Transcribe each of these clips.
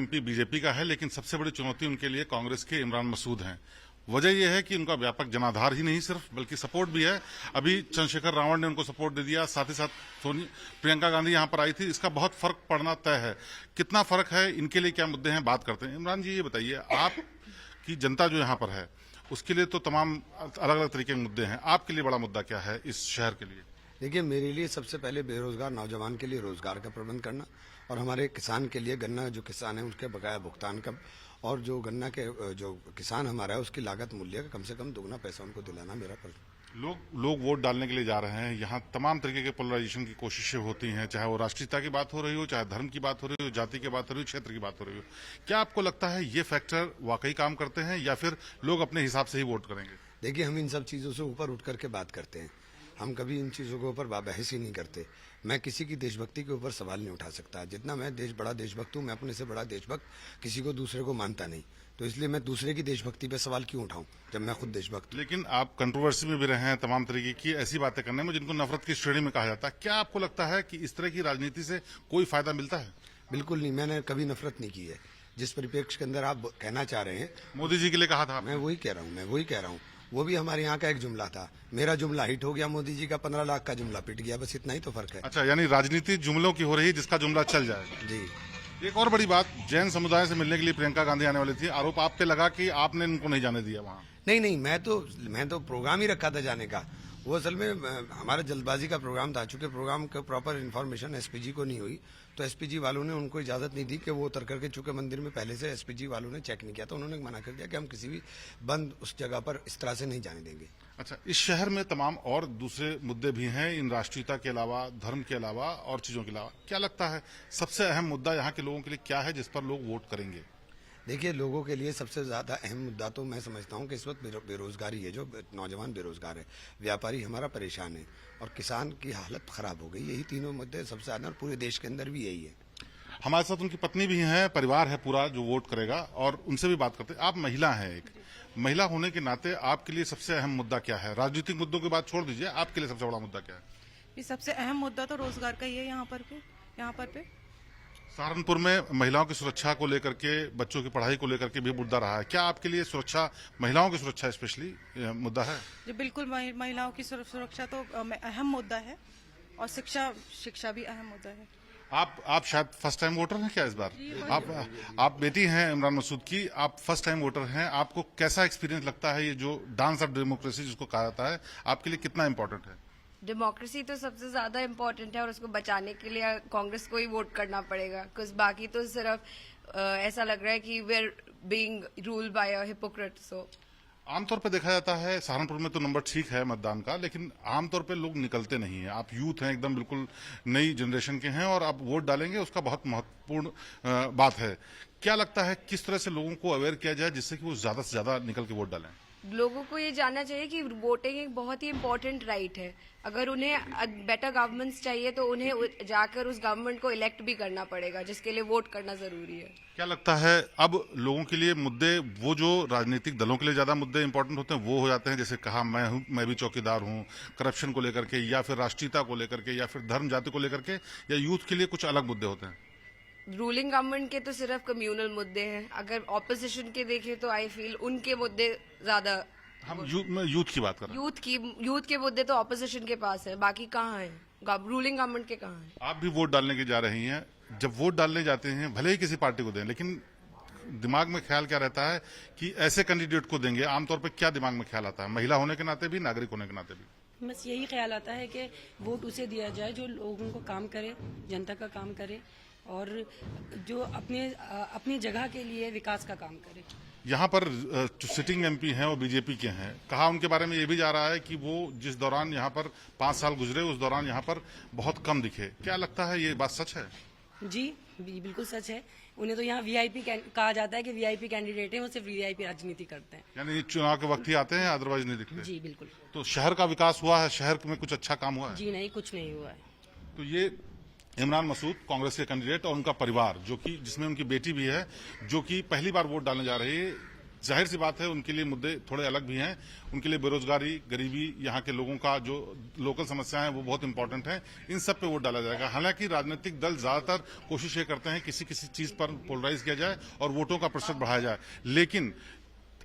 MP BJP का है, लेकिन सबसे बड़ी चुनौती उनके लिए कांग्रेस के इमरान मसूद हैं। वजह यह है कि उनका व्यापक जनाधार ही नहीं सिर्फ बल्कि सपोर्ट भी है। अभी चंद्रशेखर रावण ने उनको सपोर्ट दे दिया, साथ ही साथ प्रियंका गांधी यहां पर आई थी। इसका बहुत फर्क पड़ना तय है। कितना फर्क है, इनके लिए क्या मुद्दे हैं, बात करते हैं। इमरान जी, ये बताइए, आप की जनता जो यहाँ पर है उसके लिए तो तमाम अलग अलग तरीके के मुद्दे हैं, आपके लिए बड़ा मुद्दा क्या है इस शहर के लिए? देखिए, मेरे लिए सबसे पहले बेरोजगार नौजवान के लिए रोजगार का प्रबंध करना, और हमारे किसान के लिए गन्ना जो किसान है उसके बकाया भुगतान का, और जो गन्ना के जो किसान हमारा है उसकी लागत मूल्य का कम से कम दुगना पैसा उनको दिलाना मेरा लोग वोट डालने के लिए जा रहे हैं। यहाँ तमाम तरीके के पोलराइजेशन की कोशिशें होती हैं, चाहे वो राष्ट्रीयता की बात हो रही हो, चाहे धर्म की बात हो रही हो, जाति की बात हो रही हो, क्षेत्र की बात हो रही हो। क्या आपको लगता है ये फैक्टर वाकई काम करते हैं या फिर लोग अपने हिसाब से ही वोट करेंगे? देखिए, हम इन सब चीज़ों से ऊपर उठ करके बात करते हैं। हम कभी इन चीज़ों के ऊपर बहस ही नहीं करते। मैं किसी की देशभक्ति के ऊपर सवाल नहीं उठा सकता। जितना मैं बड़ा देशभक्त हूँ, मैं अपने से बड़ा देशभक्त किसी को दूसरे को मानता नहीं। तो इसलिए मैं दूसरे की देशभक्ति पे सवाल क्यों उठाऊं जब मैं खुद देशभक्त हूं? लेकिन आप कंट्रोवर्सी में भी रहे हैं, तमाम तरीके की ऐसी बातें करने में जिनको नफरत की श्रेणी में कहा जाता है। क्या आपको लगता है कि इस तरह की राजनीति से कोई फायदा मिलता है? बिल्कुल नहीं, मैंने कभी नफरत नहीं की है। जिस परिप्रेक्ष्य के अंदर आप कहना चाह रहे हैं, मोदी जी के लिए कहा था मैं वही कह रहा हूँ। वो भी हमारे यहाँ का एक जुमला था। मेरा जुमला हिट हो गया, मोदी जी का 15 लाख का जुमला पिट गया। बस इतना ही तो फर्क है। अच्छा, यानी राजनीति जुमलों की हो रही है, जिसका जुमला चल जाए। जी। एक और बड़ी बात, जैन समुदाय से मिलने के लिए प्रियंका गांधी आने वाली थी। आरोप आप पे लगा कि आपने इनको नहीं जाने दिया वहां। नहीं, मैं तो प्रोग्राम ही रखा था जाने का। वो असल में हमारा जल्दबाजी का प्रोग्राम था। चूंकि प्रोग्राम का प्रॉपर इन्फॉर्मेशन एसपीजी को नहीं हुई, तो एसपीजी वालों ने उनको इजाजत नहीं दी कि वो उतर करके, चूंकि मंदिर में पहले से एसपीजी वालों ने चेक नहीं किया, तो उन्होंने मना कर दिया कि हम किसी भी बंद उस जगह पर इस तरह से नहीं जाने देंगे। अच्छा, इस शहर में तमाम और दूसरे मुद्दे भी हैं, इन राष्ट्रीयता के अलावा, धर्म के अलावा और चीजों के अलावा। क्या लगता है सबसे अहम मुद्दा यहाँ के लोगों के लिए क्या है जिस पर लोग वोट करेंगे? देखिए, लोगों के लिए सबसे ज्यादा अहम मुद्दा तो मैं समझता हूँ कि इस वक्त बेरोजगारी है। जो नौजवान बेरोजगार है, व्यापारी हमारा परेशान है, और किसान की हालत खराब हो गई। यही तीनों मुद्दे सबसे ज्यादा, और पूरे देश के अंदर भी यही है। हमारे साथ उनकी पत्नी भी हैं, परिवार है पूरा जो वोट करेगा, और उनसे भी बात करते हैं। आप महिला हैं, एक महिला होने के नाते आपके लिए सबसे अहम मुद्दा क्या है? राजनीतिक मुद्दों की बात छोड़ दीजिए, आपके लिए सबसे बड़ा मुद्दा क्या है? ये सबसे अहम मुद्दा तो रोजगार का ही है। यहाँ पर सहारनपुर में महिलाओं की सुरक्षा को लेकर के, बच्चों की पढ़ाई को लेकर के भी मुद्दा रहा है। क्या आपके लिए सुरक्षा, महिलाओं की सुरक्षा स्पेशली मुद्दा है? जी बिल्कुल, महिलाओं की सुरक्षा तो अहम मुद्दा है, और शिक्षा भी अहम मुद्दा है। आप शायद फर्स्ट टाइम वोटर हैं क्या इस बार? आप बेटी हैं इमरान मसूद की, आप फर्स्ट टाइम वोटर हैं। आपको कैसा एक्सपीरियंस लगता है, ये जो डांस ऑफ डेमोक्रेसी जिसको कहा जाता है, आपके लिए कितना इम्पोर्टेंट है? डेमोक्रेसी तो सबसे ज्यादा इम्पोर्टेंट है, और उसको बचाने के लिए कांग्रेस को ही वोट करना पड़ेगा। कुछ बाकी तो सिर्फ ऐसा लग रहा है कि we are being ruled by a hypocrite. So आमतौर पे देखा जाता है, सहारनपुर में तो नंबर ठीक है मतदान का, लेकिन आमतौर पे लोग निकलते नहीं हैं। आप यूथ हैं, एकदम बिल्कुल नई जनरेशन के हैं, और आप वोट डालेंगे, उसका बहुत महत्वपूर्ण बात है। क्या लगता है किस तरह से लोगों को अवेयर किया जाए जिससे कि वो ज्यादा से ज्यादा निकल के वोट डालें? लोगों को ये जानना चाहिए कि वोटिंग एक बहुत ही इम्पोर्टेंट राइट है। अगर उन्हें बेटर गवर्नमेंट्स चाहिए तो उन्हें जाकर उस गवर्नमेंट को इलेक्ट भी करना पड़ेगा, जिसके लिए वोट करना जरूरी है। क्या लगता है अब लोगों के लिए मुद्दे, वो जो राजनीतिक दलों के लिए ज्यादा मुद्दे इंपॉर्टेंट होते हैं वो हो जाते हैं, जैसे कहा मैं भी चौकीदार हूं, करप्शन को लेकर के, या फिर राष्ट्रीयता को लेकर के, या फिर धर्म जाति को लेकर के, या यूथ के लिए कुछ अलग मुद्दे होते हैं? रूलिंग गवर्नमेंट के तो सिर्फ कम्युनल मुद्दे हैं। अगर ऑपोजिशन के देखें तो आई फील उनके मुद्दे ज्यादा। हम यूथ की बात कर रहे हैं। यूथ के मुद्दे तो ऑपोजिशन के पास है, बाकी कहाँ है? रूलिंग गवर्नमेंट के कहाँ है? आप भी वोट डालने की जा रही हैं। जब वोट डालने जाते हैं, भले ही किसी पार्टी को दें, लेकिन दिमाग में ख्याल क्या रहता है कि ऐसे कैंडिडेट को देंगे? आमतौर पर क्या दिमाग में ख्याल आता है, महिला होने के नाते भी, नागरिक होने के नाते भी? बस यही ख्याल आता है कि वोट उसे दिया जाए जो लोगों को काम करे, जनता का काम करे, और जो अपनी जगह के लिए विकास का काम करे। यहाँ पर जो सिटिंग एमपी हैं वो बीजेपी के हैं। कहा उनके बारे में ये भी जा रहा है कि वो जिस दौरान यहाँ पर 5 साल गुजरे, उस दौरान यहाँ पर बहुत कम दिखे। क्या लगता है ये बात सच है? जी बिल्कुल सच है। उन्हें तो यहाँ वीआईपी कहा जाता है कि वीआईपी कैंडिडेट हैं, वो सिर्फ वीआईपी राजनीति करते हैं। यानी चुनाव के वक्त ही आते हैं, अदरवाइज नहीं दिखते? जी बिल्कुल। तो शहर का विकास हुआ है? शहर में कुछ अच्छा काम हुआ है? जी नहीं, कुछ नहीं हुआ है। तो ये इमरान मसूद, कांग्रेस के कैंडिडेट, और उनका परिवार, जो कि जिसमें उनकी बेटी भी है, जो कि पहली बार वोट डालने जा रही है जाहिर सी बात है उनके लिए मुद्दे थोड़े अलग भी हैं। उनके लिए बेरोजगारी, गरीबी, यहाँ के लोगों का जो लोकल समस्याएं हैं वो बहुत इंपॉर्टेंट है। इन सब पे वोट डाला जाएगा। हालांकि राजनीतिक दल ज्यादातर कोशिश ये करते हैं किसी किसी चीज पर पोलराइज किया जाए और वोटों का प्रतिशत बढ़ाया जाए, लेकिन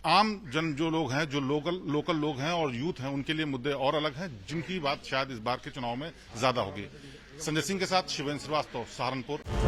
आम जन जो लोग हैं, जो लोकल लोग हैं और यूथ हैं, उनके लिए मुद्दे और अलग हैं, जिनकी बात शायद इस बार के चुनाव में ज्यादा होगी। संजय सिंह के साथ शिवेंद्र श्रीवास्तव, सहारनपुर।